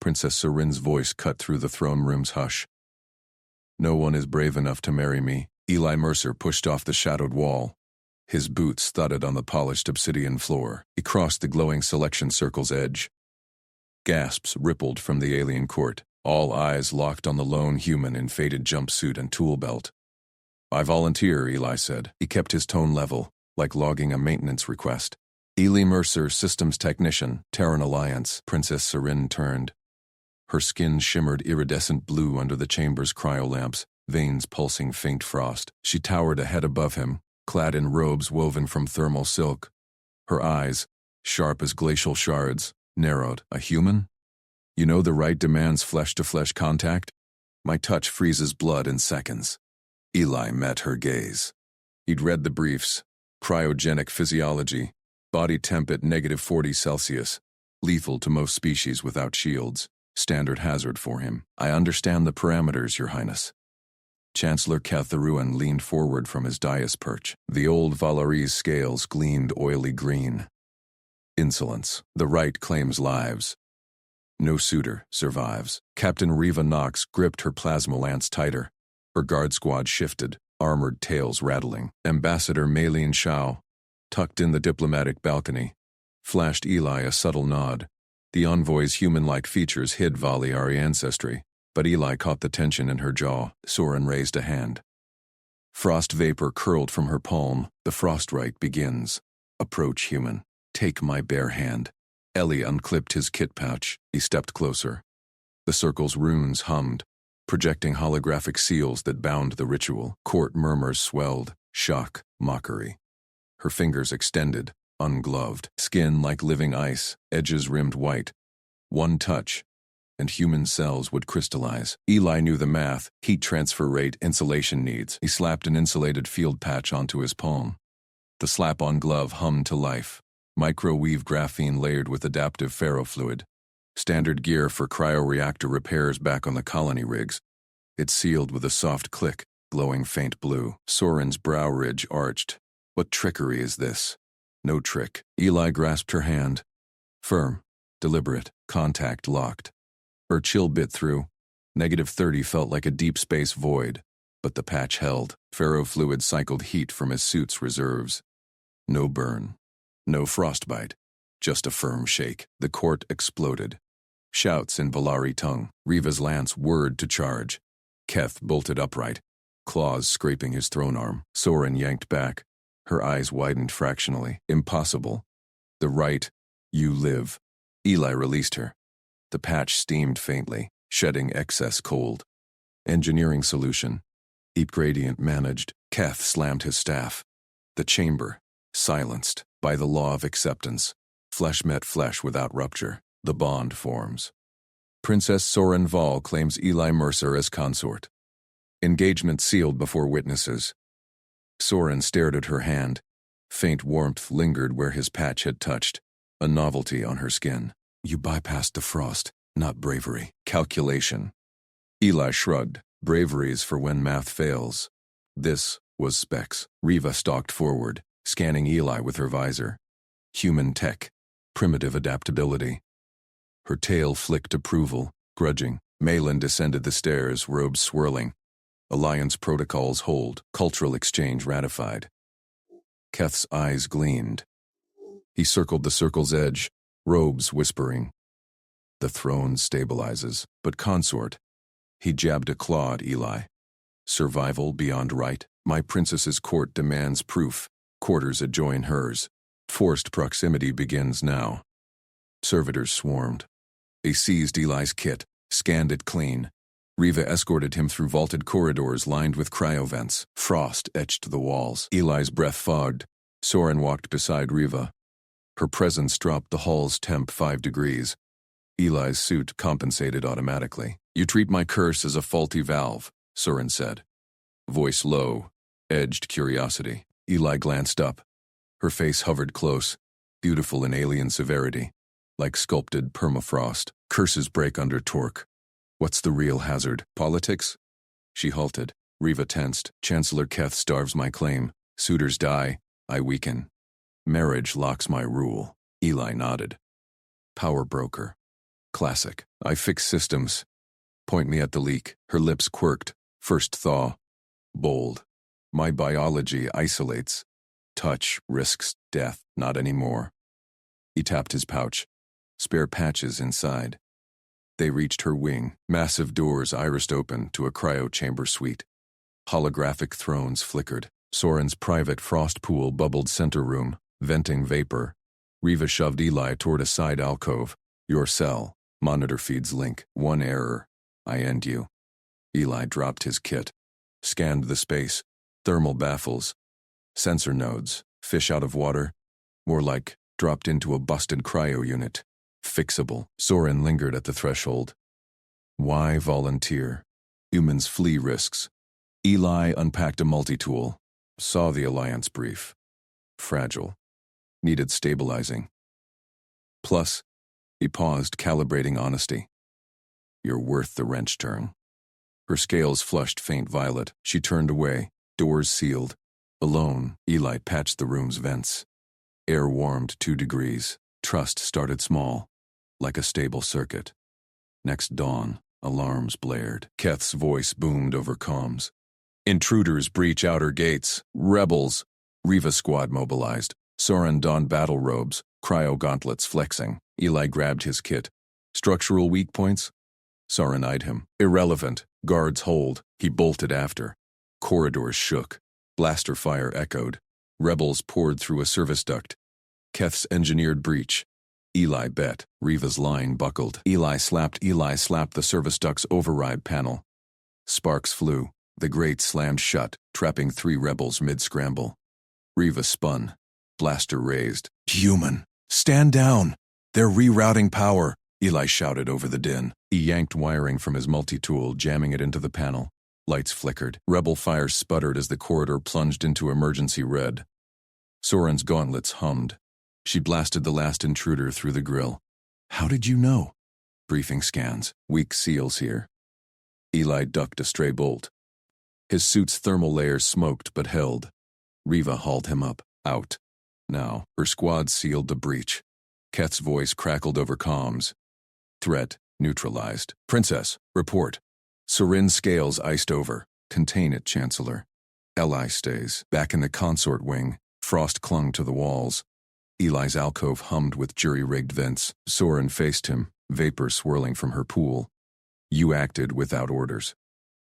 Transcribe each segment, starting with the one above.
Princess Serin's voice cut through the throne room's hush. No one is brave enough to marry me. Eli Mercer pushed off the shadowed wall. His boots thudded on the polished obsidian floor. He crossed the glowing selection circle's edge. Gasps rippled from the alien court, all eyes locked on the lone human in faded jumpsuit and tool belt. I volunteer, Eli said. He kept his tone level, like logging a maintenance request. Eli Mercer, systems technician, Terran Alliance. Princess Serin turned. Her skin shimmered iridescent blue under the chamber's cryolamps, veins pulsing faint frost. She towered a head above him, clad in robes woven from thermal silk. Her eyes, sharp as glacial shards, narrowed. A human? You know the right demands flesh-to-flesh contact? My touch freezes blood in seconds. Eli met her gaze. He'd read the briefs. Cryogenic physiology, body temp at -40°C, lethal to most species without shields, standard hazard for him. I understand the parameters, Your Highness. Chancellor Catharuan leaned forward from his dais perch. The old Valarese scales gleamed oily green. Insolence. The right claims lives. No suitor survives. Captain Riva Knox gripped her plasma lance tighter. Her guard squad shifted, armored tails rattling. Ambassador Maylene Shao, tucked in the diplomatic balcony, flashed Eli a subtle nod. The envoy's human-like features hid Valiari ancestry, but Eli caught the tension in her jaw. Soren raised a hand. Frost vapor curled from her palm. The frost rite begins. Approach, human. Take my bare hand. Ellie unclipped his kit pouch. He stepped closer. The circle's runes hummed, projecting holographic seals that bound the ritual. Court murmurs swelled, shock, mockery. Her fingers extended, ungloved, skin like living ice, edges rimmed white. One touch, and human cells would crystallize. Eli knew the math, heat transfer rate, insulation needs. He slapped an insulated field patch onto his palm. The slap-on glove hummed to life. Microweave graphene layered with adaptive ferrofluid. Standard gear for cryoreactor repairs back on the colony rigs. It sealed with a soft click, glowing faint blue. Soren's brow ridge arched. What trickery is this? No trick. Eli grasped her hand. Firm, deliberate, contact locked. Her chill bit through. -30 felt like a deep space void, but the patch held. Ferrofluid cycled heat from his suit's reserves. No burn. No frostbite. Just a firm shake. The court exploded. Shouts in Valari tongue. Riva's lance whirred to charge. Keth bolted upright, claws scraping his throne arm. Soren yanked back. Her eyes widened fractionally. Impossible. The right. You live. Eli released her. The patch steamed faintly, shedding excess cold. Engineering solution. Heat gradient managed. Keth slammed his staff. The chamber. Silenced. By the law of acceptance. Flesh met flesh without rupture. The bond forms. Princess Soren Val claims Eli Mercer as consort. Engagement sealed before witnesses. Soren stared at her hand. Faint warmth lingered where his patch had touched, a novelty on her skin. You bypassed the frost, not bravery. Calculation. Eli shrugged. Bravery's for when math fails. This was Specs. Riva stalked forward, scanning Eli with her visor. Human tech. Primitive adaptability. Her tail flicked approval, grudging. Malin descended the stairs, robes swirling. Alliance protocols hold, cultural exchange ratified. Keth's eyes gleamed. He circled the circle's edge, robes whispering. The throne stabilizes, but consort. He jabbed a claw at Eli. Survival beyond right. My princess's court demands proof. Quarters adjoin hers. Forced proximity begins now. Servitors swarmed. They seized Eli's kit, scanned it clean. Riva escorted him through vaulted corridors lined with cryovents. Frost etched the walls. Eli's breath fogged. Soren walked beside Riva. Her presence dropped the hall's temp 5 degrees. Eli's suit compensated automatically. You treat my curse as a faulty valve, Soren said. Voice low, edged curiosity. Eli glanced up. Her face hovered close, beautiful in alien severity, like sculpted permafrost. Curses break under torque. What's the real hazard? Politics? She halted. Riva tensed. Chancellor Keth starves my claim. Suitors die. I weaken. Marriage locks my rule. Eli nodded. Power broker. Classic. I fix systems. Point me at the leak. Her lips quirked. First thaw. Bold. My biology isolates. Touch risks death. Not anymore. He tapped his pouch. Spare patches inside. They reached her wing. Massive doors irised open to a cryo-chamber suite. Holographic thrones flickered. Soren's private frost pool bubbled center room, venting vapor. Riva shoved Eli toward a side alcove. Your cell. Monitor feeds link. One error. I end you. Eli dropped his kit. Scanned the space. Thermal baffles. Sensor nodes. Fish out of water. More like dropped into a busted cryo unit. Fixable. Soren lingered at the threshold. Why volunteer? Humans flee risks. Eli unpacked a multi-tool. Saw the Alliance brief. Fragile. Needed stabilizing. Plus, he paused, calibrating honesty. You're worth the wrench turn. Her scales flushed faint violet. She turned away, doors sealed. Alone, Eli patched the room's vents. Air warmed 2 degrees. Trust started small, like a stable circuit. Next dawn, alarms blared. Keth's voice boomed over comms. Intruders breach outer gates. Rebels. Riva squad mobilized. Soren donned battle robes, cryo gauntlets flexing. Eli grabbed his kit. Structural weak points? Soren eyed him. Irrelevant. Guards hold. He bolted after. Corridors shook. Blaster fire echoed. Rebels poured through a service duct. Keth's engineered breach. Eli bet. Riva's line buckled. Eli slapped the service duct's override panel. Sparks flew. The grate slammed shut, trapping 3 rebels mid-scramble. Riva spun. Blaster raised. Human! Stand down! They're rerouting power! Eli shouted over the din. He yanked wiring from his multi-tool, jamming it into the panel. Lights flickered. Rebel fire sputtered as the corridor plunged into emergency red. Soren's gauntlets hummed. She blasted the last intruder through the grill. How did you know? Briefing scans. Weak seals here. Eli ducked a stray bolt. His suit's thermal layers smoked but held. Riva hauled him up. Out. Now, her squad sealed the breach. Keth's voice crackled over comms. Threat neutralized. Princess, report. Soren's scales iced over. Contain it, Chancellor. Eli stays. Back in the consort wing, frost clung to the walls. Eli's alcove hummed with jury-rigged vents. Soren faced him, vapor swirling from her pool. You acted without orders.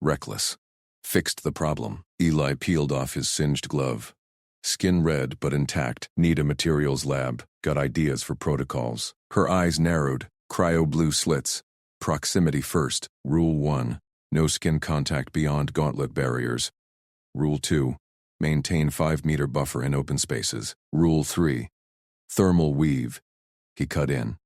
Reckless. Fixed the problem. Eli peeled off his singed glove. Skin red but intact. Need a materials lab. Got ideas for protocols. Her eyes narrowed. Cryo blue slits. Proximity first. Rule 1. No skin contact beyond gauntlet barriers. Rule 2. Maintain 5-meter buffer in open spaces. Rule 3. Thermal weave. He cut in.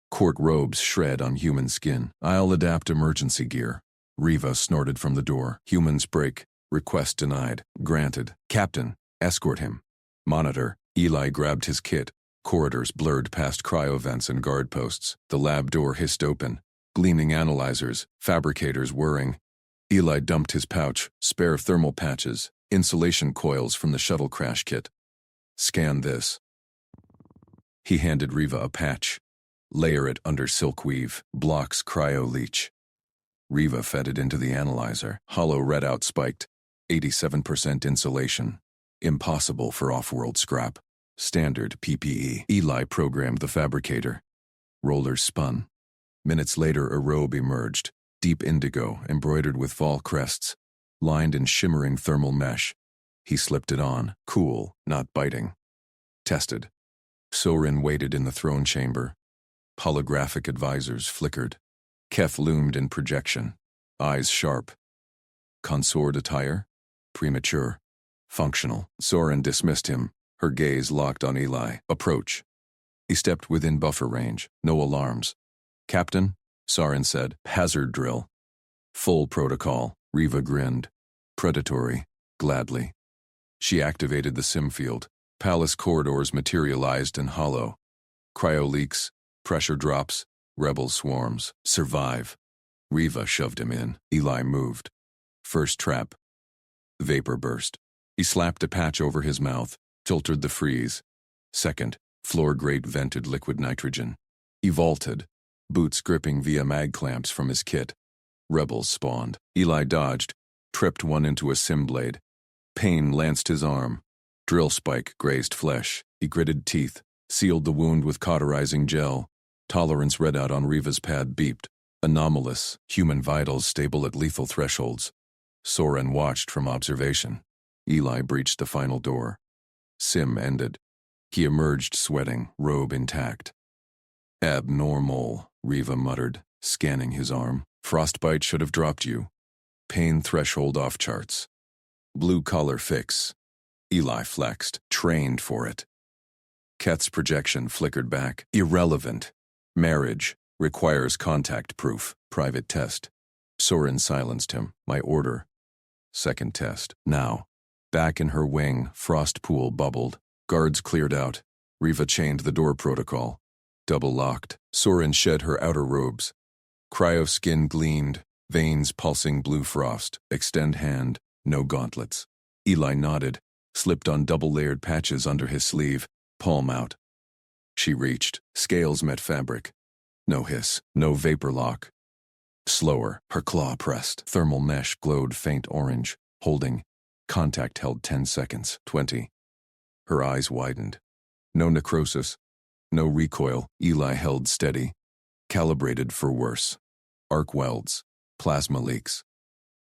Cork robes shred on human skin. I'll adapt emergency gear. Riva snorted from the door. Humans break. Request denied. Granted. Captain, escort him. Monitor. Eli grabbed his kit. Corridors blurred past cryo vents and guard posts. The lab door hissed open. Gleaming analyzers. Fabricators whirring. Eli dumped his pouch. Spare thermal patches. Insulation coils from the shuttle crash kit. Scan this. He handed Riva a patch. Layer it under silk weave. Blocks cryo leach. Riva fed it into the analyzer. Hollow readout spiked. 87% insulation. Impossible for off-world scrap. Standard PPE. Eli programmed the fabricator. Rollers spun. Minutes later, a robe emerged. Deep indigo, embroidered with fall crests. Lined in shimmering thermal mesh. He slipped it on. Cool, not biting. Tested. Soren waited in the throne chamber. Holographic advisors flickered. Keth loomed in projection. Eyes sharp. Consort attire? Premature. Functional. Soren dismissed him. Her gaze locked on Eli. Approach. He stepped within buffer range. No alarms. Captain, Soren said. Hazard drill. Full protocol. Riva grinned. Predatory. Gladly. She activated the sim field. Palace corridors materialized in hollow. Cryo leaks. Pressure drops. Rebel swarms. Survive. Riva shoved him in. Eli moved. First trap. Vapor burst. He slapped a patch over his mouth, filtered the freeze. Second, floor grate vented liquid nitrogen. He vaulted. boots gripping via mag clamps from his kit. Rebels spawned. Eli dodged, tripped one into a sim blade. Pain lanced his arm. Drill spike grazed flesh. He gritted teeth, sealed the wound with cauterizing gel. Tolerance readout on Riva's pad beeped. Anomalous, human vitals stable at lethal thresholds. Soren watched from observation. Eli breached the final door. Sim ended. He emerged sweating, robe intact. Abnormal, Riva muttered, scanning his arm. Frostbite should have dropped you. Pain threshold off charts. Blue collar fix. Eli flexed, trained for it. Keth's projection flickered back. Irrelevant. Marriage. Requires contact proof. Private test. Soren silenced him. My order. Second test. Now. Back in her wing, frost pool bubbled. Guards cleared out. Riva chained the door protocol. Double locked. Soren shed her outer robes. Cryo skin gleamed, veins pulsing blue frost. Extend hand, no gauntlets. Eli nodded, slipped on double-layered patches under his sleeve, palm out. She reached. Scales met fabric. No hiss, no vapor lock. Slower, her claw pressed. Thermal mesh glowed faint orange, holding. Contact held 10 seconds, 20. Her eyes widened. No necrosis, no recoil. Eli held steady. Calibrated for worse. Arc welds. Plasma leaks.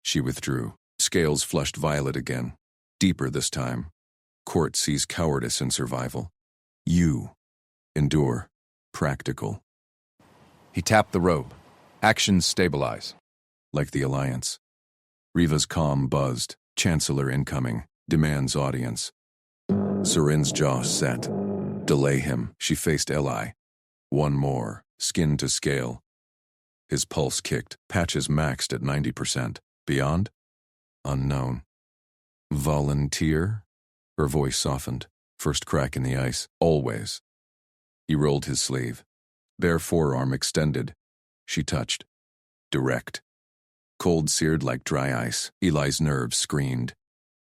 She withdrew. Scales flushed violet again. Deeper this time. Court sees cowardice in survival. You. Endure. Practical. He tapped the robe. Actions stabilize. Like the Alliance. Riva's comm buzzed. Chancellor incoming. Demands audience. Soren's jaw set. Delay him. She faced Eli. One more. Skin to scale. His pulse kicked. Patches maxed at 90%. Beyond? Unknown. Volunteer? Her voice softened. First crack in the ice. Always. He rolled his sleeve. Bare forearm extended. She touched. Direct. Cold seared like dry ice. Eli's nerves screamed.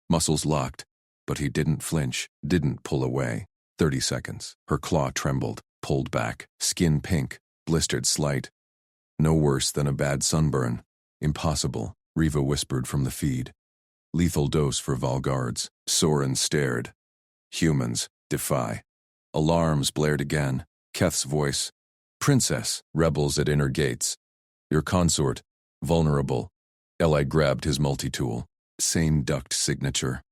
Muscles locked. But he didn't flinch, didn't pull away. 30 seconds. Her claw trembled, pulled back. Skin pink, blistered slight. No worse than a bad sunburn. Impossible, Riva whispered from the feed. Lethal dose for Volgards. Soren stared. Humans, defy. Alarms blared again. Keth's voice. Princess, rebels at inner gates. Your consort, vulnerable. Eli grabbed his multi-tool. Same duct signature.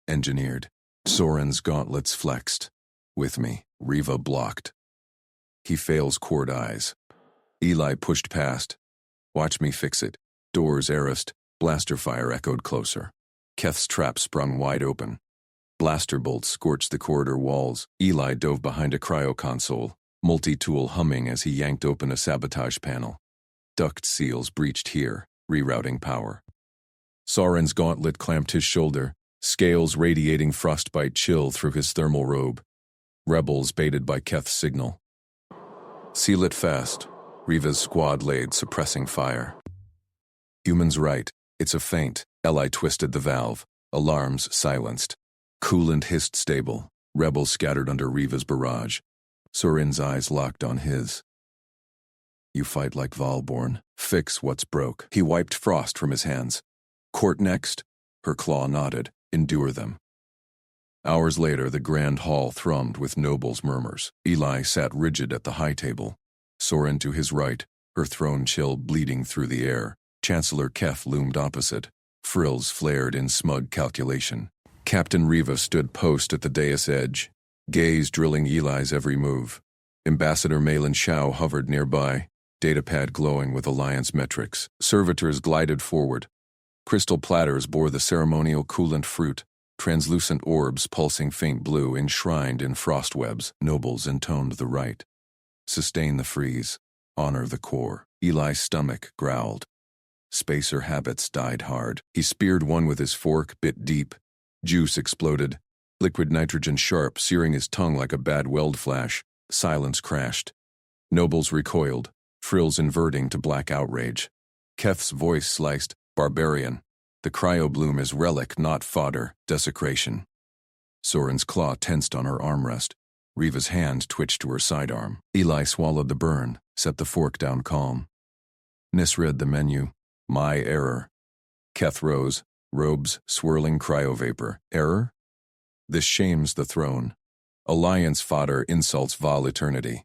Engineered. Soren's gauntlets flexed. With me, Riva blocked. He fails cord eyes. Eli pushed past. Watch me fix it. Doors arrest. Blaster fire echoed closer. Keth's trap sprung wide open. Blaster bolts scorched the corridor walls. Eli dove behind a cryo console, multi-tool humming as he yanked open a sabotage panel. Duct seals breached here, rerouting power. Soren's gauntlet clamped his shoulder, scales radiating frostbite chill through his thermal robe. Rebels baited by Keth's signal. Seal it fast. Riva's squad laid, suppressing fire. Humans right. It's a feint. Eli twisted the valve. Alarms silenced. Coolant hissed stable. Rebels scattered under Riva's barrage. Soren's eyes locked on his. You fight like Valborn. Fix what's broke. He wiped frost from his hands. Court next? Her claw nodded. Endure them. Hours later, the grand hall thrummed with nobles' murmurs. Eli sat rigid at the high table. Soren to his right, her throne chill bleeding through the air. Chancellor Keth loomed opposite. Frills flared in smug calculation. Captain Riva stood post at the dais edge, gaze drilling Eli's every move. Ambassador Malin Shao hovered nearby, datapad glowing with Alliance metrics. Servitors glided forward. Crystal platters bore the ceremonial coolant fruit, translucent orbs pulsing faint blue enshrined in frost webs. Nobles intoned the rite. Sustain the freeze. Honor the core. Eli's stomach growled. Spacer habits died hard. He speared one with his fork, bit deep. Juice exploded. Liquid nitrogen sharp, searing his tongue like a bad weld flash. Silence crashed. Nobles recoiled, frills inverting to black outrage. Keth's voice sliced. Barbarian. The cryobloom is relic, not fodder. Desecration. Soren's claw tensed on her armrest. Riva's hand twitched to her sidearm. Eli swallowed the burn, set the fork down calm. Nis read the menu. My error. Keth rose, robes swirling cryovapor. Error? This shames the throne. Alliance fodder insults Val eternity.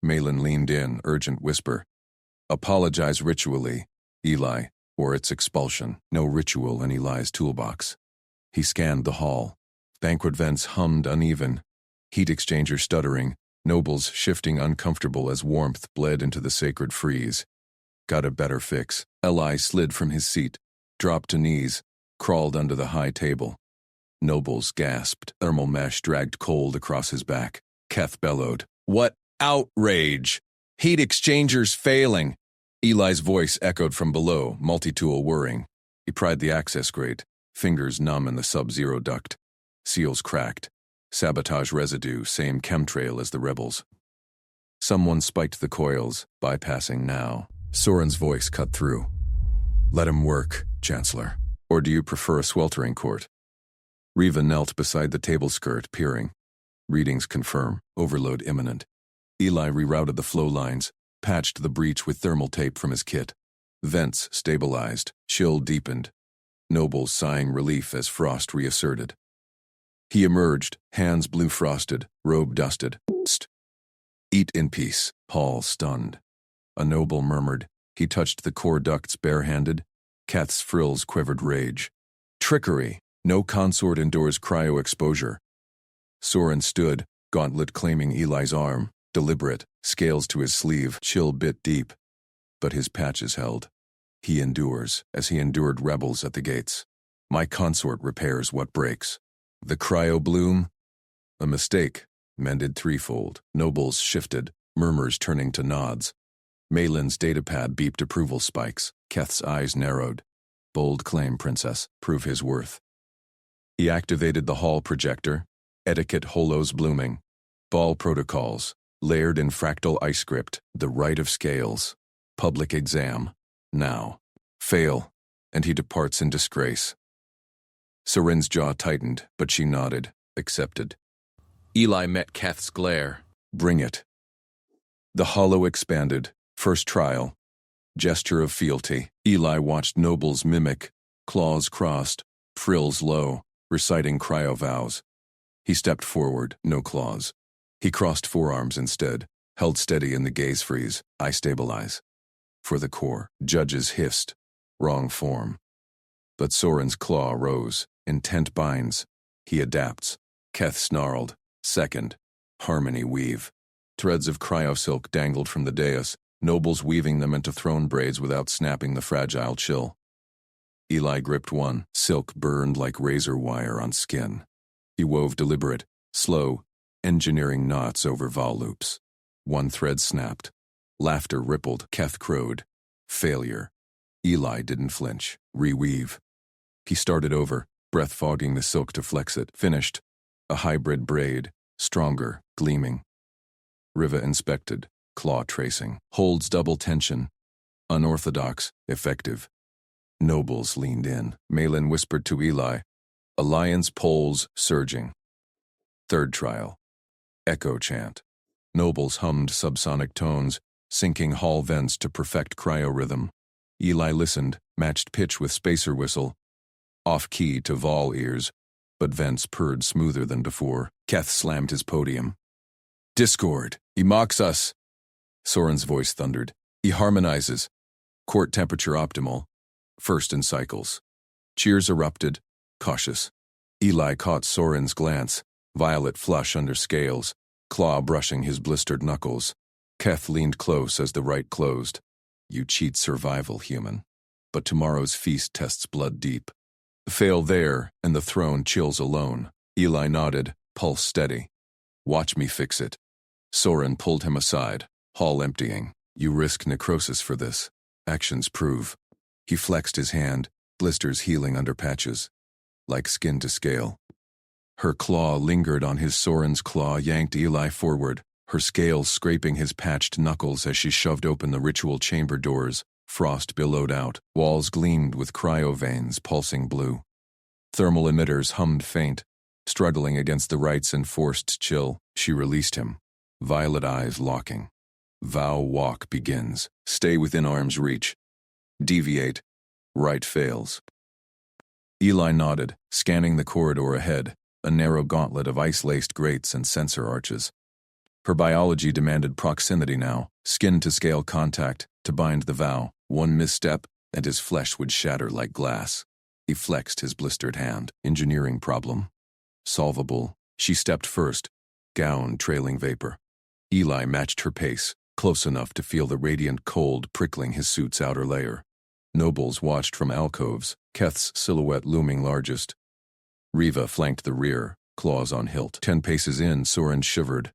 Malin leaned in, urgent whisper. Apologize ritually, Eli, or its expulsion. No ritual in Eli's toolbox. He scanned the hall. Banquet vents hummed uneven. Heat exchanger stuttering, nobles shifting uncomfortable as warmth bled into the sacred freeze. Got a better fix. Eli slid from his seat, dropped to knees, crawled under the high table. Nobles gasped. Thermal mesh dragged cold across his back. Keth bellowed. What outrage! Heat exchangers failing! Eli's voice echoed from below, multi-tool whirring. He pried the access grate, fingers numb in the sub-zero duct. Seals cracked. Sabotage residue, same chemtrail as the rebels. Someone spiked the coils, bypassing now. Soren's voice cut through. Let him work, Chancellor. Or do you prefer a sweltering court? Riva knelt beside the table skirt, peering. Readings confirm. Overload imminent. Eli rerouted the flow lines, patched the breach with thermal tape from his kit. Vents stabilized. Chill deepened. Nobles sighing relief as frost reasserted. He emerged, hands blue-frosted, robe dusted. Psst. Eat in peace. Hall stunned. A noble murmured. He touched the core ducts barehanded. Keth's frills quivered rage. Trickery. No consort endures cryo-exposure. Soren stood, gauntlet claiming Eli's arm, deliberate, scales to his sleeve, chill bit deep. But his patches held. He endures, as he endured rebels at the gates. My consort repairs what breaks. The cryo bloom? A mistake, mended threefold. Nobles shifted, murmurs turning to nods. Malin's datapad beeped approval spikes. Keth's eyes narrowed. Bold claim, Princess. Prove his worth. He activated the hall projector. Etiquette holos blooming. Ball protocols. Layered in fractal ice script. The rite of scales. Public exam. Now. Fail. And he departs in disgrace. Soren's jaw tightened, but she nodded, accepted. Eli met Keth's glare. Bring it. The hollow expanded. First trial. Gesture of fealty. Eli watched nobles mimic, claws crossed, frills low, reciting cryo vows. He stepped forward, no claws. He crossed forearms instead, held steady in the gaze freeze. I stabilize. For the core, judges hissed. Wrong form. But Soren's claw rose. Intent binds. He adapts. Keth snarled. Second. Harmony weave. Threads of cryosilk dangled from the dais, nobles weaving them into throne braids without snapping the fragile chill. Eli gripped one. Silk burned like razor wire on skin. He wove deliberate, slow, engineering knots over vol loops. One thread snapped. Laughter rippled. Keth crowed. Failure. Eli didn't flinch. Reweave. He started over, breath fogging the silk to flex it. Finished. A hybrid braid, stronger, gleaming. Riva inspected, claw tracing. Holds double tension. Unorthodox, effective. Nobles leaned in. Malin whispered to Eli. Alliance polls surging. Third trial. Echo chant. Nobles hummed subsonic tones, syncing hall vents to perfect cryorhythm. Eli listened, matched pitch with spacer whistle. Off-key to Vol ears, but vents purred smoother than before. Keth slammed his podium. Discord. He mocks us. Soren's voice thundered. He harmonizes. Court temperature optimal. First in cycles. Cheers erupted. Cautious. Eli caught Soren's glance. Violet flush under scales. Claw brushing his blistered knuckles. Keth leaned close as the rite closed. You cheat survival, human. But tomorrow's feast tests blood deep. Fail there, and the throne chills alone. Eli nodded, pulse steady. Watch me fix it. Soren pulled him aside, hall emptying. You risk necrosis for this. Actions prove. He flexed his hand, blisters healing under patches. Like skin to scale. Her claw lingered on his. Soren's claw yanked Eli forward, her scales scraping his patched knuckles as she shoved open the ritual chamber doors. Frost billowed out. Walls gleamed with cryo veins pulsing blue. Thermal emitters hummed faint. Struggling against the right's enforced chill, she released him. Violet eyes locking. Vow walk begins. Stay within arm's reach. Deviate. Right fails. Eli nodded, scanning the corridor ahead, a narrow gauntlet of ice-laced grates and sensor arches. Her biology demanded proximity now, skin-to-scale contact, to bind the vow. One misstep, and his flesh would shatter like glass. He flexed his blistered hand. Engineering problem. Solvable. She stepped first, gown trailing vapor. Eli matched her pace, close enough to feel the radiant cold prickling his suit's outer layer. Nobles watched from alcoves, Keth's silhouette looming largest. Riva flanked the rear, claws on hilt. 10 paces in, Soren shivered.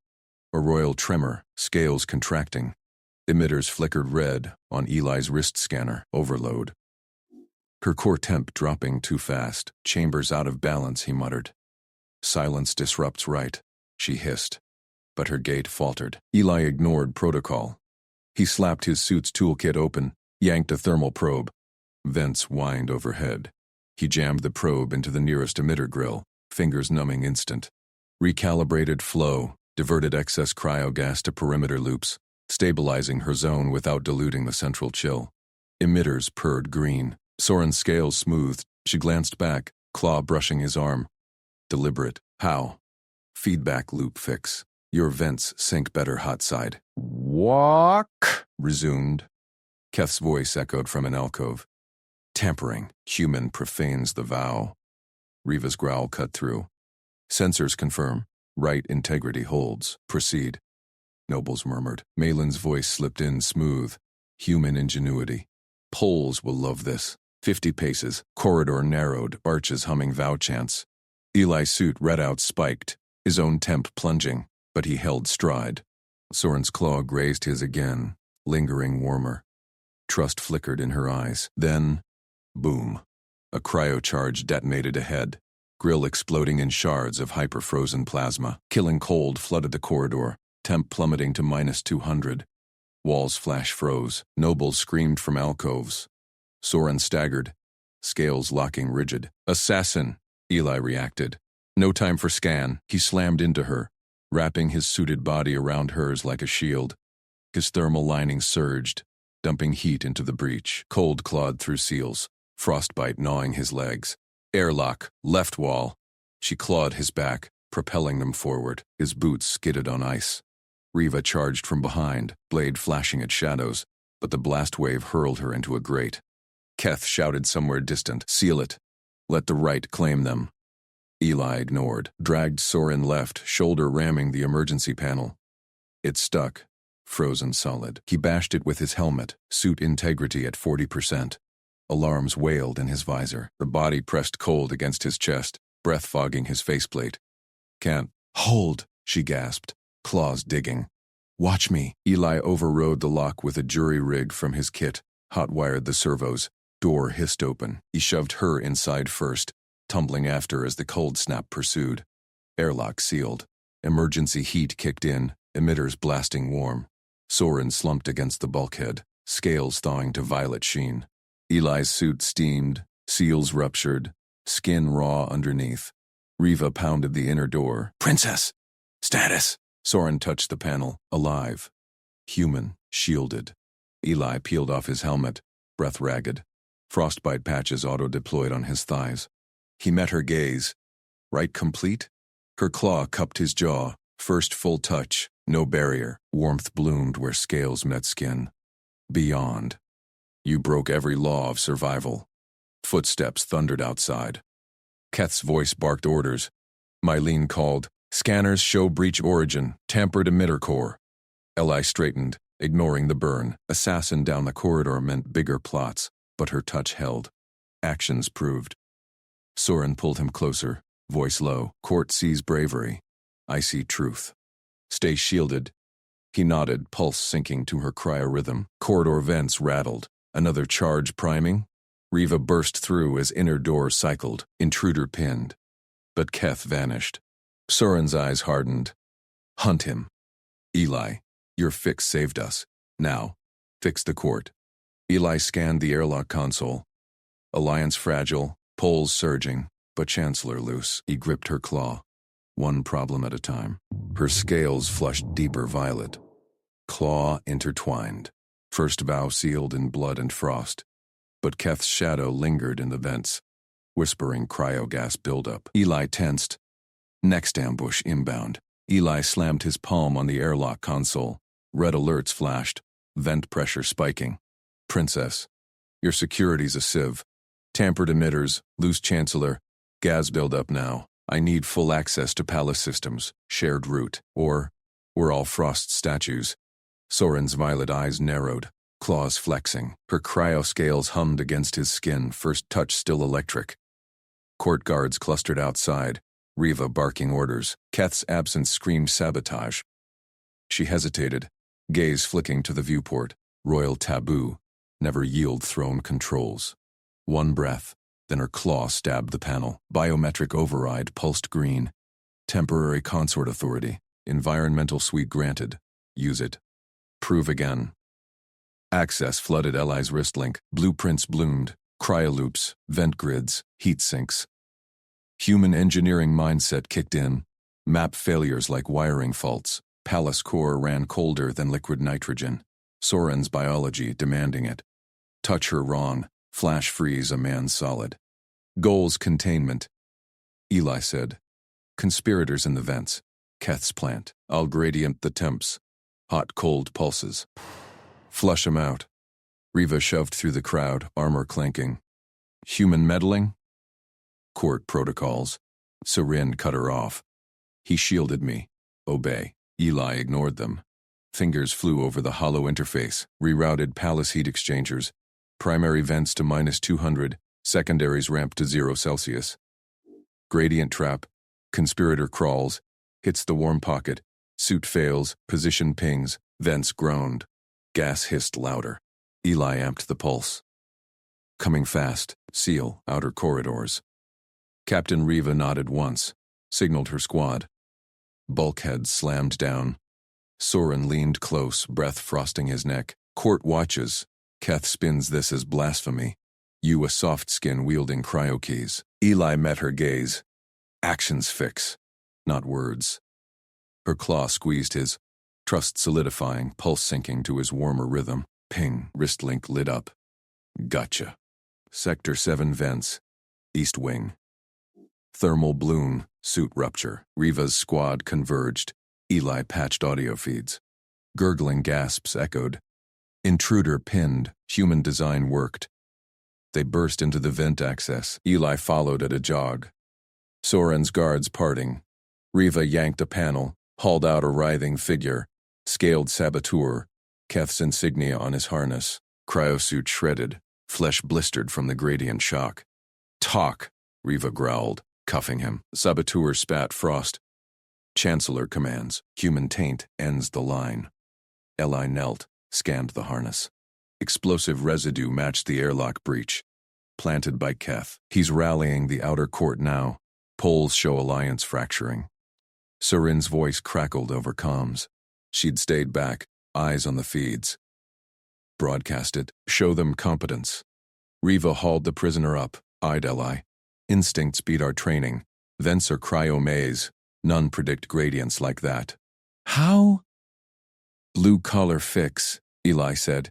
A royal tremor, scales contracting. Emitters flickered red on Eli's wrist scanner. Overload. Her core temp dropping too fast. Chambers out of balance, he muttered. Silence disrupts right, she hissed. But her gait faltered. Eli ignored protocol. He slapped his suit's toolkit open, yanked a thermal probe. Vents whined overhead. He jammed the probe into the nearest emitter grill, fingers numbing instant. Recalibrated flow, diverted excess cryogas to perimeter loops, stabilizing her zone without diluting the central chill. Emitters purred green. Soren's scales smoothed. She glanced back, claw brushing his arm. Deliberate. How? Feedback loop fix. Your vents sync better hot side. Walk, resumed. Keth's voice echoed from an alcove. Tampering. Human profanes the vow. Riva's growl cut through. Sensors confirm. Right integrity holds. Proceed. Nobles murmured. Malin's voice slipped in smooth. Human ingenuity. Poles will love this. 50 paces. Corridor narrowed. Arches humming vow chants. Eli's suit readout spiked. His own temp plunging. But he held stride. Soren's claw grazed his again, lingering warmer. Trust flickered in her eyes. Then, boom. A cryocharge detonated ahead, grill exploding in shards of hyper-frozen plasma. Killing cold flooded the corridor, temp plummeting to -200. Walls flash froze. Nobles screamed from alcoves. Soren staggered, scales locking rigid. Assassin, Eli reacted. No time for scan. He slammed into her, wrapping his suited body around hers like a shield. His thermal lining surged, dumping heat into the breach. Cold clawed through seals, frostbite gnawing his legs. Airlock, left wall. She clawed his back, propelling them forward. His boots skidded on ice. Riva charged from behind, blade flashing at shadows, but the blast wave hurled her into a grate. Keth shouted somewhere distant, seal it. Let the right claim them. Eli ignored, dragged Soren left, shoulder ramming the emergency panel. It stuck, frozen solid. He bashed it with his helmet, suit integrity at 40%. Alarms wailed in his visor. The body pressed cold against his chest, breath fogging his faceplate. Can't. Hold, she gasped, claws digging. Watch me. Eli overrode the lock with a jury rig from his kit, hot-wired the servos. Door hissed open. He shoved her inside first, tumbling after as the cold snap pursued. Airlock sealed. Emergency heat kicked in, emitters blasting warm. Soren slumped against the bulkhead, scales thawing to violet sheen. Eli's suit steamed, seals ruptured, skin raw underneath. Riva pounded the inner door. Princess! Status! Soren touched the panel, alive. Human, shielded. Eli peeled off his helmet, breath ragged. Frostbite patches auto-deployed on his thighs. He met her gaze. Right complete? Her claw cupped his jaw. First full touch, no barrier. Warmth bloomed where scales met skin. Beyond. You broke every law of survival. Footsteps thundered outside. Keth's voice barked orders. Mylene called, Scanners show breach origin, tampered emitter core. Eli straightened, ignoring the burn. Assassin down the corridor meant bigger plots, but her touch held. Actions proved. Soren pulled him closer, voice low. Court sees bravery. I see truth. Stay shielded. He nodded, pulse sinking to her cryorhythm. Corridor vents rattled. Another charge priming? Riva burst through as inner door cycled, intruder pinned. But Keth vanished. Soren's eyes hardened. Hunt him. Eli, your fix saved us. Now, fix the court. Eli scanned the airlock console. Alliance fragile, poles surging. but Chancellor loose. He gripped her claw, one problem at a time. Her scales flushed deeper violet, claw intertwined. First vow sealed in blood and frost, but Keth's shadow lingered in the vents, whispering cryogas buildup. Eli tensed. Next ambush inbound. Eli slammed his palm on the airlock console. Red alerts flashed, vent pressure spiking. Princess, your security's a sieve. Tampered emitters, loose chancellor, gas buildup now. I need full access to palace systems, shared route, or we're all frost statues. Soren's violet eyes narrowed, claws flexing. Her cryoscales hummed against his skin, first touch still electric. Court guards clustered outside, Riva barking orders. Keth's absence screamed sabotage. She hesitated, gaze flicking to the viewport. Royal taboo, never yield throne controls. One breath, then her claw stabbed the panel. Biometric override pulsed green. Temporary consort authority. Environmental suite granted. Use it. Prove again. Access flooded Eli's wrist link. Blueprints bloomed. Cryoloops, vent grids, heat sinks. Human engineering mindset kicked in. Map failures like wiring faults. Palace core ran colder than liquid nitrogen. Soren's biology demanding it. Touch her wrong. Flash freeze a man solid. Goals containment. Eli said. Conspirators in the vents. Keth's plant. I'll gradient the temps. Hot-cold pulses. Flush 'em out. Riva shoved through the crowd, armor clanking. Human meddling? Court protocols. Sorin cut her off. He shielded me. Obey. Eli ignored them. Fingers flew over the hollow interface, rerouted palace heat exchangers. Primary vents to -200, secondaries ramped to 0 Celsius. Gradient trap. Conspirator crawls. Hits the warm pocket. Suit fails. Position pings. Vents groaned. Gas hissed louder. Eli amped the pulse. Coming fast. Seal. Outer corridors. Captain Riva nodded once. Signaled her squad. Bulkheads slammed down. Soren leaned close, breath frosting his neck. Court watches. Keth spins this as blasphemy. You a soft skin wielding cryokeys. Eli met her gaze. Actions fix, not words. Her claw squeezed his, trust solidifying, pulse sinking to his warmer rhythm. Ping, wrist link lit up. Gotcha. Sector 7 vents. East wing. Thermal bloom, suit rupture. Riva's squad converged. Eli patched audio feeds. Gurgling gasps echoed. Intruder pinned. Human design worked. They burst into the vent access. Eli followed at a jog. Soren's guards parting. Riva yanked a panel, hauled out a writhing figure. Scaled saboteur. Keth's insignia on his harness. Cryosuit shredded. Flesh blistered from the gradient shock. Talk, Riva growled, cuffing him. Saboteur spat frost. Chancellor commands. Human taint ends the line. Eli knelt, scanned the harness. Explosive residue matched the airlock breach. Planted by Keth. He's rallying the outer court now. Polls show alliance fracturing. Sorin's voice crackled over comms. She'd stayed back, eyes on the feeds. Broadcast it. Show them competence. Riva hauled the prisoner up, eyed Eli. Instincts beat our training. Vents are cryo maze. None predict gradients like that. How? Blue-collar fix, Eli said.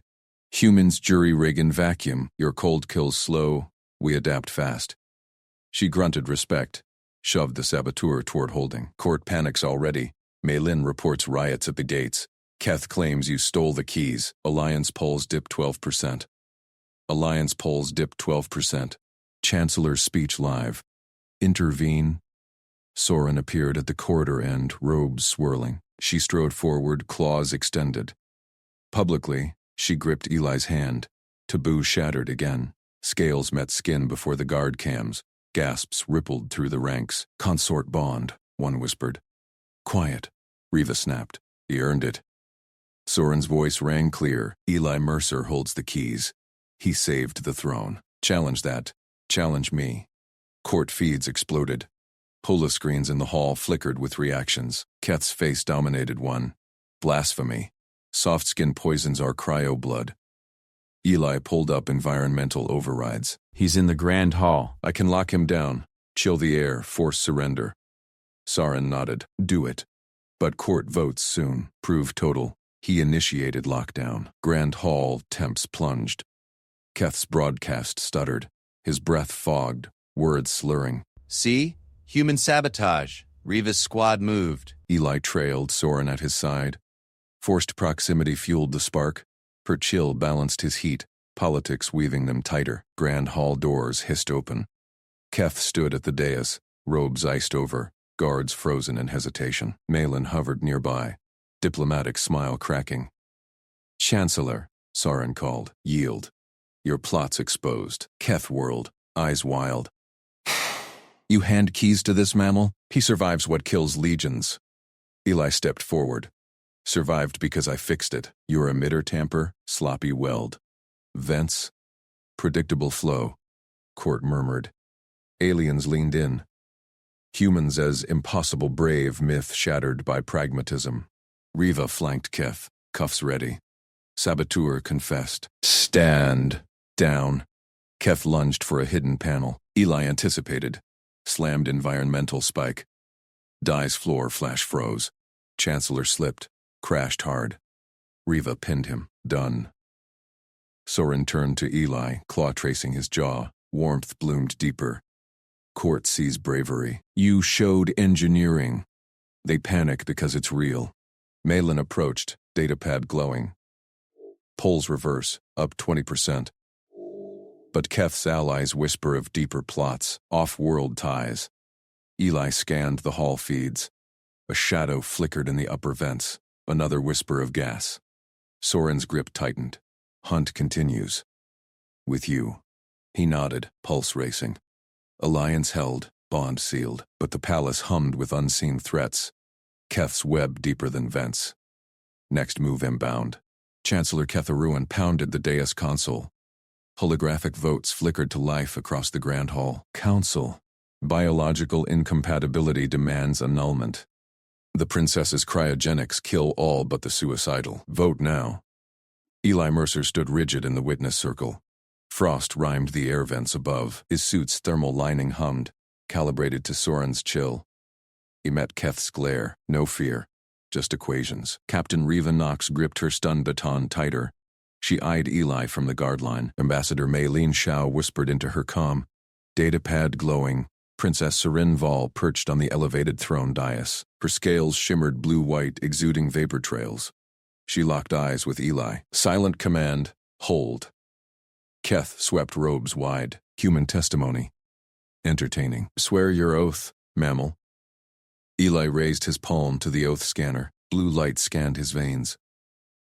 Humans jury rig in vacuum. Your cold kills slow. We adapt fast. She grunted respect, shoved the saboteur toward holding. Court panics already. Maylin reports riots at the gates. Keth claims you stole the keys. Alliance polls dip 12%. Alliance polls dip 12%. Chancellor's speech live. Intervene. Soren appeared at the corridor end, robes swirling. She strode forward, claws extended. Publicly, she gripped Eli's hand. Taboo shattered again. Scales met skin before the guard cams. Gasps rippled through the ranks. Consort bond, one whispered. Quiet, Riva snapped. He earned it. Soren's voice rang clear. Eli Mercer holds the keys. He saved the throne. Challenge that. Challenge me. Court feeds exploded. Poloscreens in the hall flickered with reactions. Keth's face dominated one. Blasphemy. Soft skin poisons our cryo blood. Eli pulled up environmental overrides. He's in the Grand Hall. I can lock him down. Chill the air, force surrender. Soren nodded. Do it. But court votes soon. Prove total. He initiated lockdown. Grand Hall, temps plunged. Keth's broadcast stuttered. His breath fogged, words slurring. See? Human sabotage. Riva's squad moved. Eli trailed, Soren at his side. Forced proximity fueled the spark. Her chill balanced his heat, politics weaving them tighter. Grand Hall doors hissed open. Keth stood at the dais, robes iced over, guards frozen in hesitation. Malin hovered nearby, diplomatic smile cracking. Chancellor, Soren called. Yield. Your plot's exposed. Keth whirled, eyes wild. You hand keys to this mammal? He survives what kills legions. Eli stepped forward. Survived because I fixed it. Your emitter tamper, sloppy weld. Vents, predictable flow. Court murmured. Aliens leaned in. Humans as impossible brave, myth shattered by pragmatism. Riva flanked Keth, cuffs ready. Saboteur confessed. Stand down. Keth lunged for a hidden panel. Eli anticipated. Slammed environmental spike. Dye's floor flash froze. Chancellor slipped. Crashed hard. Riva pinned him. Done. Soren turned to Eli, claw tracing his jaw. Warmth bloomed deeper. Court sees bravery. You showed engineering. They panic because it's real. Malin approached, datapad glowing. Polls reverse, up 20%. But Keth's allies whisper of deeper plots, off-world ties. Eli scanned the hall feeds. A shadow flickered in the upper vents, another whisper of gas. Soren's grip tightened. Hunt continues. With you. He nodded, pulse racing. Alliance held, bond sealed, but the palace hummed with unseen threats. Keth's web deeper than vents. Next move inbound. Chancellor Ketharuan pounded the dais console. Holographic votes flickered to life across the Grand Hall. Council. Biological incompatibility demands annulment. The princess's cryogenics kill all but the suicidal. Vote now. Eli Mercer stood rigid in the witness circle. Frost rhymed the air vents above. His suit's thermal lining hummed, calibrated to Soren's chill. He met Keth's glare. No fear. Just equations. Captain Riva Knox gripped her stun baton tighter. She eyed Eli from the guard line. Ambassador Maylene Shao whispered into her comm. Datapad glowing. Princess Seren Val perched on the elevated throne dais. Her scales shimmered blue-white, exuding vapor trails. She locked eyes with Eli. Silent command. Hold. Keth swept robes wide. Human testimony. Entertaining. Swear your oath, mammal. Eli raised his palm to the oath scanner. Blue light scanned his veins.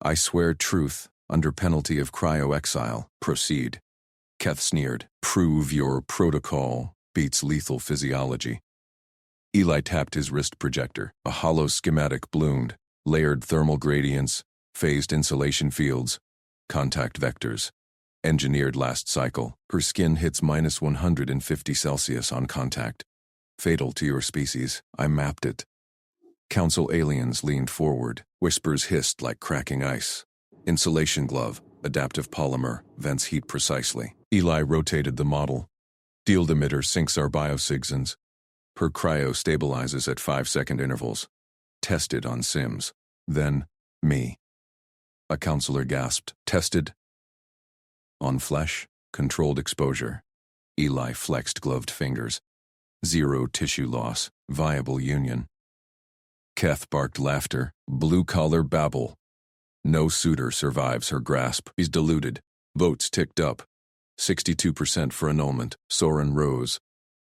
I swear truth, under penalty of cryo-exile. Proceed. Keth sneered. Prove your protocol beats lethal physiology. Eli tapped his wrist projector. A hollow schematic bloomed. Layered thermal gradients, phased insulation fields, contact vectors. Engineered last cycle. Her skin hits minus 150 Celsius on contact. Fatal to your species. I mapped it. Council aliens leaned forward. Whispers hissed like cracking ice. Insulation glove, adaptive polymer, vents heat precisely. Eli rotated the model. Field emitter syncs our biosignals. Her cryo stabilizes at 5-second intervals. Tested on Sims. Then, me. A counselor gasped. Tested? On flesh, controlled exposure. Eli flexed gloved fingers. Zero tissue loss, viable union. Keth barked laughter, blue-collar babble. No suitor survives her grasp. He's deluded. Votes ticked up. 62% for annulment. Soren rose.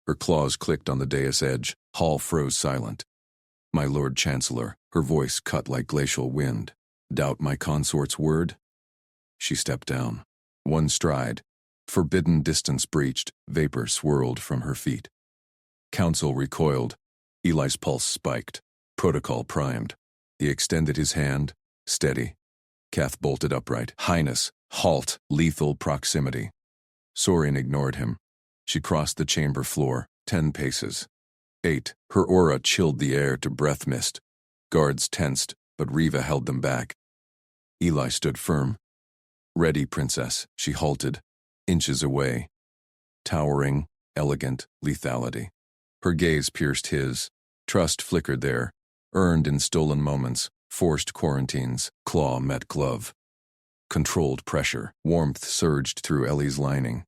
Her claws clicked on the dais edge. Hall froze silent. My Lord Chancellor, her voice cut like glacial wind. Doubt my consort's word? She stepped down. One stride. Forbidden distance breached. Vapor swirled from her feet. Council recoiled. Eli's pulse spiked. Protocol primed. He extended his hand. Steady. Keth bolted upright. Highness. Halt. Lethal proximity. Soren ignored him. She crossed the chamber floor. 10 paces. 8. Her aura chilled the air to breath mist. Guards tensed, but Riva held them back. Eli stood firm. Ready, princess. She halted. Inches away. Towering, elegant lethality. Her gaze pierced his. Trust flickered there, earned in stolen moments, forced quarantines, claw met glove. Controlled pressure, warmth surged through Ellie's lining.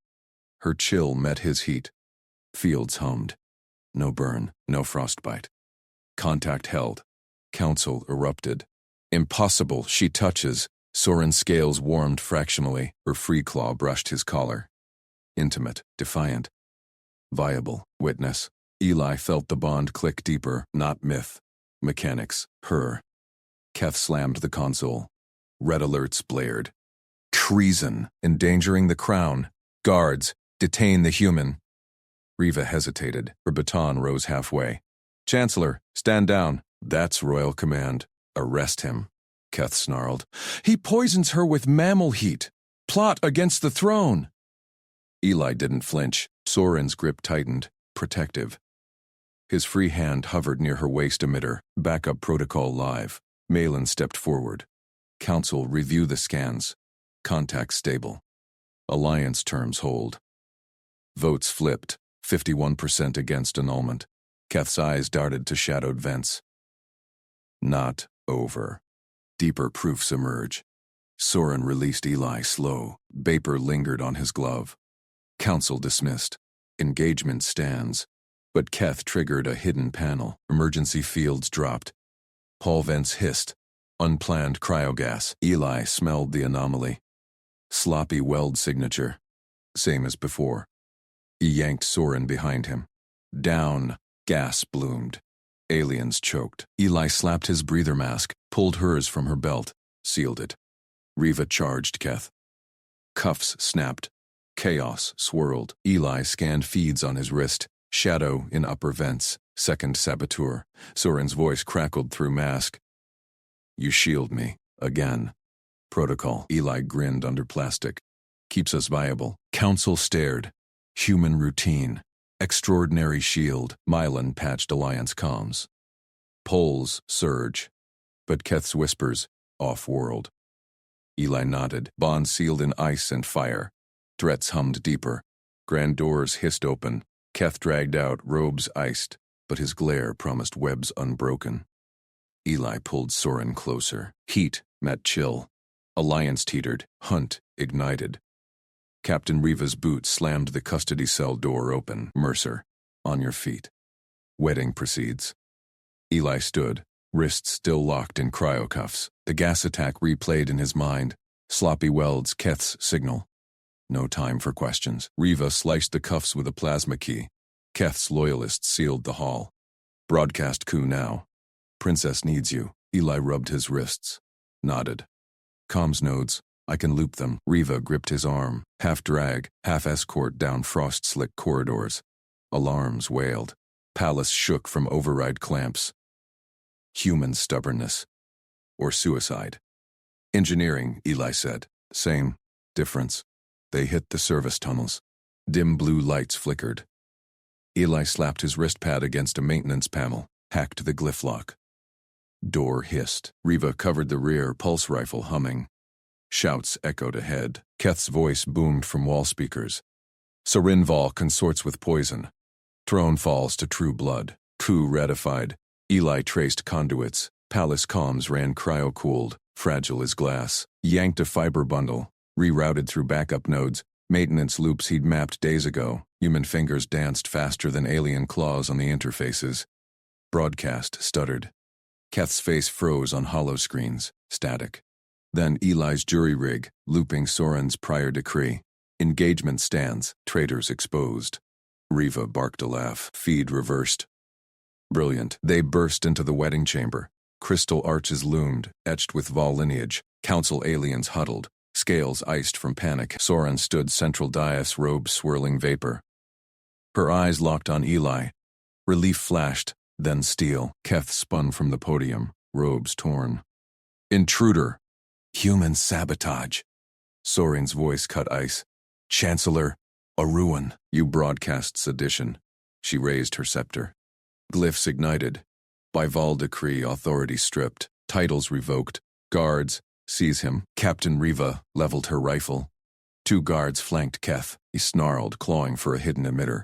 Her chill met his heat. Fields hummed. No burn, no frostbite. Contact held. Council erupted. Impossible, she touches. Soren's scales warmed fractionally. Her free claw brushed his collar. Intimate, defiant. Viable, witness. Eli felt the bond click deeper, not myth. Mechanics, her. Keth slammed the console. Red alerts blared. Treason, endangering the crown. Guards, detain the human. Riva hesitated. Her baton rose halfway. Chancellor, stand down. That's royal command. Arrest him. Keth snarled. He poisons her with mammal heat. Plot against the throne. Eli didn't flinch. Soren's grip tightened, protective. His free hand hovered near her waist emitter. Backup protocol live. Malin stepped forward. Council, review the scans. Contact stable. Alliance terms hold. Votes flipped. 51% against annulment. Keth's eyes darted to shadowed vents. Not over. Deeper proofs emerge. Soren released Eli slow. Vapor lingered on his glove. Council dismissed. Engagement stands. But Keth triggered a hidden panel. Emergency fields dropped. Hall vents hissed. Unplanned cryogas. Eli smelled the anomaly. Sloppy weld signature. Same as before. He yanked Soren behind him. Down. Gas bloomed. Aliens choked. Eli slapped his breather mask, pulled hers from her belt, sealed it. Riva charged Keth. Cuffs snapped. Chaos swirled. Eli scanned feeds on his wrist. Shadow in upper vents. Second saboteur. Soren's voice crackled through mask. You shield me. Again. Protocol. Eli grinned under plastic. Keeps us viable. Council stared. Human routine. Extraordinary shield. Mylan patched Alliance comms. Polls surge. But Keth's whispers, off-world. Eli nodded. Bond sealed in ice and fire. Threats hummed deeper. Grand doors hissed open. Keth dragged out, robes iced, but his glare promised webs unbroken. Eli pulled Soren closer. Heat met chill. Alliance teetered. Hunt ignited. Captain Riva's boot slammed the custody cell door open. Mercer, on your feet. Wedding proceeds. Eli stood, wrists still locked in cryocuffs. The gas attack replayed in his mind. Sloppy welds, Keth's signal. No time for questions. Riva sliced the cuffs with a plasma key. Keth's loyalists sealed the hall. Broadcast coup now. Princess needs you. Eli rubbed his wrists. Nodded. Comms nodes. I can loop them. Riva gripped his arm. Half drag, half escort down frost-slick corridors. Alarms wailed. Palace shook from override clamps. Human stubbornness. Or suicide. Engineering, Eli said. Same. Difference. They hit the service tunnels. Dim blue lights flickered. Eli slapped his wrist pad against a maintenance panel, hacked the glyph lock. Door hissed. Riva covered the rear, pulse rifle humming. Shouts echoed ahead. Keth's voice boomed from wall speakers. Serinval consorts with poison. Throne falls to true blood. Coup ratified. Eli traced conduits. Palace comms ran cryo-cooled, fragile as glass. Yanked a fiber bundle. Rerouted through backup nodes, maintenance loops he'd mapped days ago. Human fingers danced faster than alien claws on the interfaces. Broadcast stuttered. Keth's face froze on hollow screens, static. Then Eli's jury rig, looping Soren's prior decree. Engagement stands, traitors exposed. Riva barked a laugh, feed reversed. Brilliant. They burst into the wedding chamber. Crystal arches loomed, etched with Vol lineage. Council aliens huddled. Scales iced from panic. Soren stood central dais, robe swirling vapor. Her eyes locked on Eli. Relief flashed, then steel. Keth spun from the podium, robes torn. Intruder. Human sabotage. Soren's voice cut ice. Chancellor, a ruin. You broadcast sedition. She raised her scepter. Glyphs ignited. By Vol decree, authority stripped. Titles revoked. Guards, seize him. Captain Riva leveled her rifle. 2 guards flanked Keth. He snarled, clawing for a hidden emitter.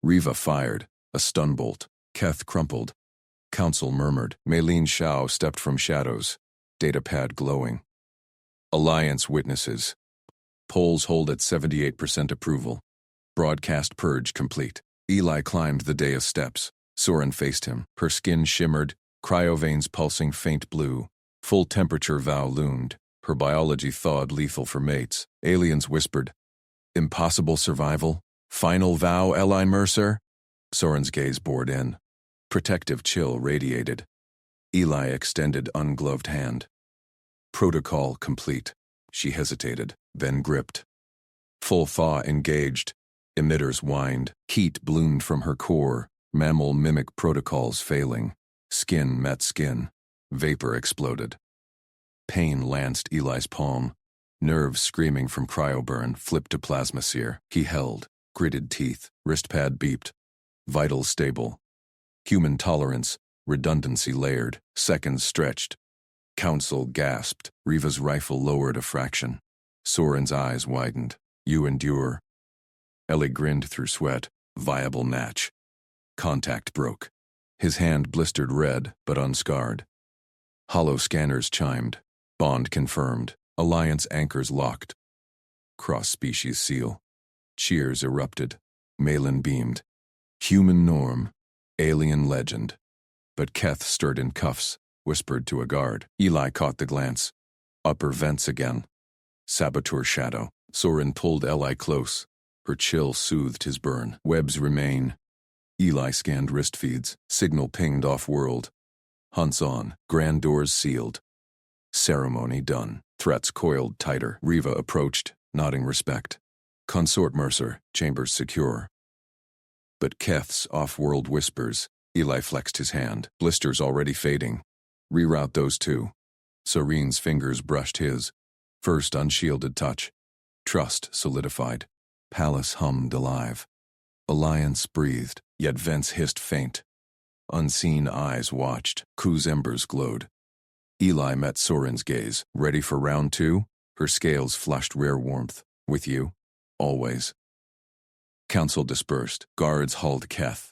Riva fired. A stun bolt. Keth crumpled. Council murmured. Maylene Shao stepped from shadows. Datapad glowing. Alliance witnesses. Polls hold at 78% approval. Broadcast purge complete. Eli climbed the dais steps. Soren faced him. Her skin shimmered, cryoveins pulsing faint blue. Full temperature vow loomed. Her biology thawed, lethal for mates. Aliens whispered. Impossible survival? Final vow, Eli Mercer? Soren's gaze bored in. Protective chill radiated. Eli extended ungloved hand. Protocol complete. She hesitated, then gripped. Full thaw engaged. Emitters whined. Heat bloomed from her core. Mammal mimic protocols failing. Skin met skin. Vapor exploded. Pain lanced Eli's palm. Nerves screaming from cryoburn flipped to plasma sear. He held. Gritted teeth. Wrist pad beeped. Vitals stable. Human tolerance. Redundancy layered. Seconds stretched. Council gasped. Riva's rifle lowered a fraction. Soren's eyes widened. You endure. Ellie grinned through sweat. Viable match. Contact broke. His hand blistered red, but unscarred. Hollow scanners chimed. Bond confirmed. Alliance anchors locked. Cross-species seal. Cheers erupted. Malin beamed. Human norm. Alien legend. But Keth stirred in cuffs, whispered to a guard. Eli caught the glance. Upper vents again. Saboteur shadow. Soren pulled Eli close. Her chill soothed his burn. Webs remain. Eli scanned wrist feeds. Signal pinged off-world. Hunts on. Grand doors sealed. Ceremony done. Threats coiled tighter. Riva approached, nodding respect. Consort Mercer, chambers secure. But Keth's off-world whispers. Eli flexed his hand. Blisters already fading. Reroute those two. Serene's fingers brushed his. First unshielded touch. Trust solidified. Palace hummed alive. Alliance breathed, yet vents hissed faint. Unseen eyes watched. Crew's embers glowed. Eli met Soren's gaze. Ready for round two? Her scales flushed rare warmth. With you? Always. Council dispersed. Guards hauled Keth.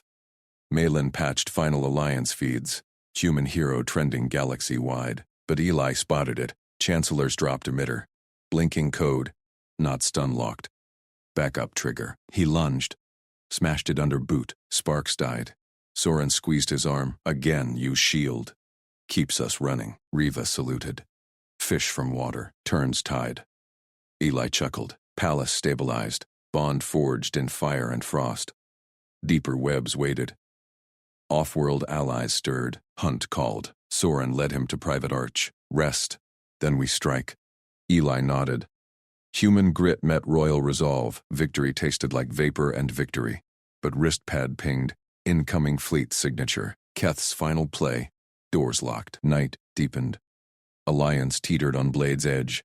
Malin patched final alliance feeds. Human hero trending galaxy-wide. But Eli spotted it. Chancellor's dropped emitter. Blinking code. Not stun-locked. Backup trigger. He lunged. Smashed it under boot. Sparks died. Soren squeezed his arm. Again, use shield. Keeps us running. Riva saluted. Fish from water. Turns tide. Eli chuckled. Palace stabilized. Bond forged in fire and frost. Deeper webs waited. Off-world allies stirred. Hunt called. Soren led him to private arch. Rest. Then we strike. Eli nodded. Human grit met royal resolve. Victory tasted like vapor and victory. But wrist pad pinged. Incoming fleet signature. Keth's final play. Doors locked. Night deepened. Alliance teetered on blade's edge.